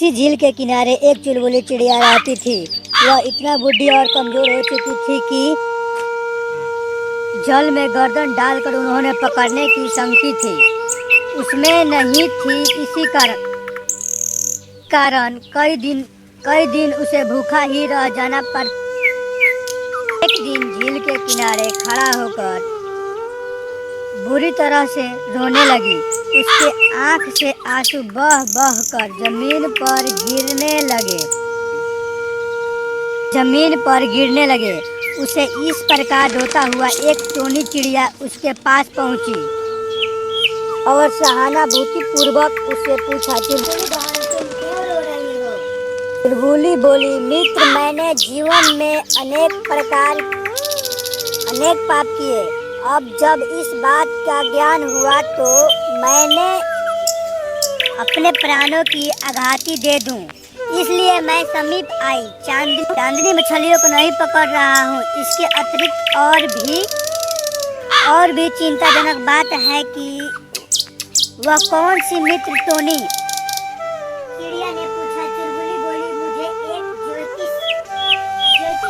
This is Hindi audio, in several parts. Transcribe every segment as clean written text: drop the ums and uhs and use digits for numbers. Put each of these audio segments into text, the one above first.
उसी झील के किनारे एक चुलबुली चिड़िया रहती थी। वह इतना बूढ़ी और कमजोर हो चुकी थी कि जल में गर्दन डालकर उन्होंने पकड़ने की शंकी थी उसमें नहीं थी। इसी कारण कई दिन उसे भूखा ही रह जाना पड़। एक दिन झील के किनारे खड़ा होकर बुरी तरह से रोने लगी। उसके आंख से आंसू बह बह कर जमीन पर गिरने लगे। उसे इस प्रकार रोता हुआ एक टोनी चिड़िया उसके पास पहुंची और सहानुभूति पूर्वक उससे पूछा, चुलबुली बहन तुम क्यों रो रही हो? चुलबुली बोली, मित्र मैंने जीवन में अनेक पाप किए। अब जब इस बात का ज्ञान हुआ तो मैंने अपने प्राणों की आहुति दे दूं। इसलिए मैं समीप आई। चांदनी मछलियों को नहीं पकड़ रहा हूँ। इसके अतिरिक्त और भी चिंताजनक बात है कि वह कौन सी मित्र टोनी? चिड़िया ने पूछा। चुलबुली बोली, मुझे एक ज्योतिष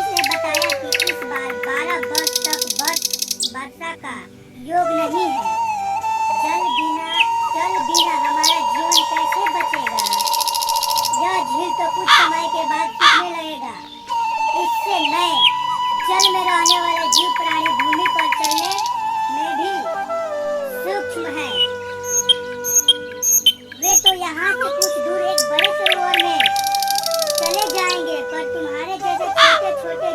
ने बताया कि इस बार 12 वर्ष तक वर्षा का योग नहीं है। जल बिना हमारा जीवन कैसे बचेगा? यह झील तो कुछ समय के बाद सूखने लगेगा। इससे नए जल में रहने वाले जीव प्राणी भूमि पर चलने में भी सूक्ष्म है। वे तो यहाँ से कुछ दूर एक बड़े सरोवर में चले जाएंगे, पर तुम्हारे जैसे छोटे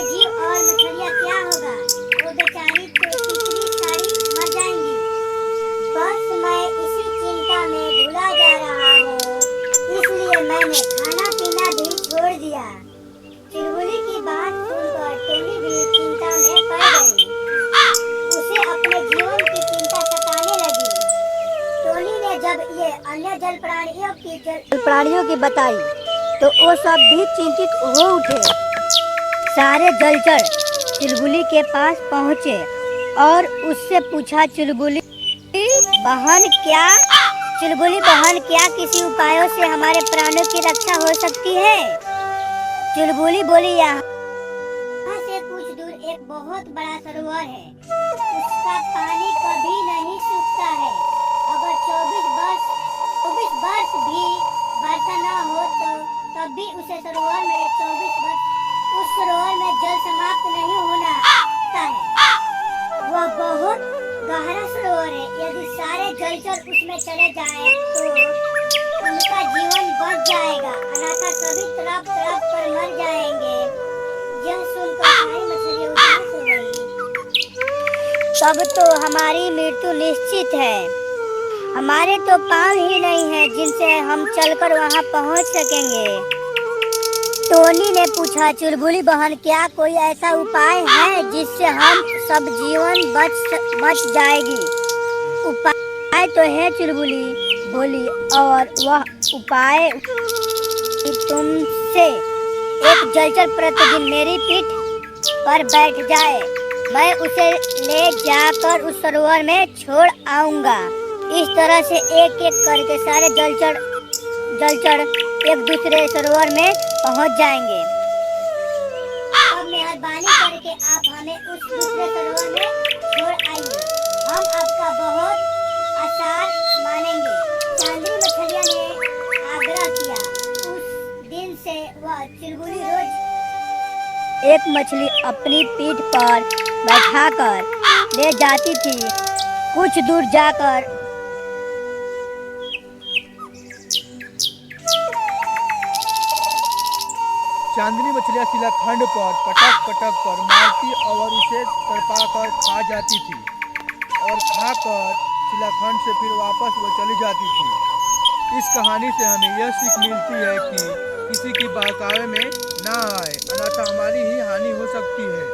जीव और मछलियाँ क्या होगा? वो बेचारी तो तीसरी सारी मर जाएंगी। बस मैं इसी चिंता में भूला जा रहा हूँ, इसलिए मैंने खाना पीना भी छोड़ दिया। चुलबुली की बात सुनकर टोनी भी चिंता में पड़ गई। उसे अपने जीवन की चिंता सताने लगी। टोनी ने जब ये अन्य जल प्राणियों की बताई तो वो सब भी चिंतित हो उठे। सारे जलचर चुलबुली के पास पहुँचे और उससे पूछा, चुलबुली बहन क्या किसी उपायों से हमारे प्राणों की रक्षा हो सकती है? चुलबुली बोली, यहाँ से कुछ दूर एक बहुत बड़ा सरोवर है। उसका पानी कभी नहीं सूखता है। अगर 24 वर्ष भी वर्षा न हो तो तब भी उस सरोवर में जल समाप्त नहीं होना है। वह बहुत गहरा सरोवर है। यदि सारे जलचर उसमें चले जाएं तो उनका जीवन बच जाएगा, अन्यथा सभी तड़प कर मर जाएंगे। यह सुनकर सारी मछलियां उदास हो गईं। तब तो हमारी मृत्यु निश्चित है। हमारे तो पाँव ही नहीं हैं जिनसे हम चलकर वहां पहुंच सकेंगे। टोनी ने पूछा, चुलबुली बहन क्या कोई ऐसा उपाय है जिससे हम सब जीवन बच जाएगी? उपाय तो है, चुलबुली बोली, और वह उपाय तुमसे एक जलचर प्रतिदिन मेरी पीठ पर बैठ जाए। मैं उसे ले जाकर उस सरोवर में छोड़ आऊंगा। इस तरह से एक एक करके सारे जलचर एक दूसरे सरोवर में पहुंच जाएंगे। अब मेहरबानी करके आप हमें उस दूसरे सरोवर में छोड़ आइए। हम आपका बहुत आभार मानेंगे। चांदनी मछलिया ने आग्रह किया। उस दिन से वह चुलबुली रोज एक मछली अपनी पीठ पर बैठाकर ले जाती थी। कुछ दूर जाकर चांदनी मछलियाँ शिलाखंड पर पटक कर मारती और उसे तड़पाकर खा जाती थी और खाकर शिलाखंड से फिर वापस वो चली जाती थी। इस कहानी से हमें यह सीख मिलती है कि किसी की बहकावे में ना आए, अन्यथा हमारी ही हानि हो सकती है।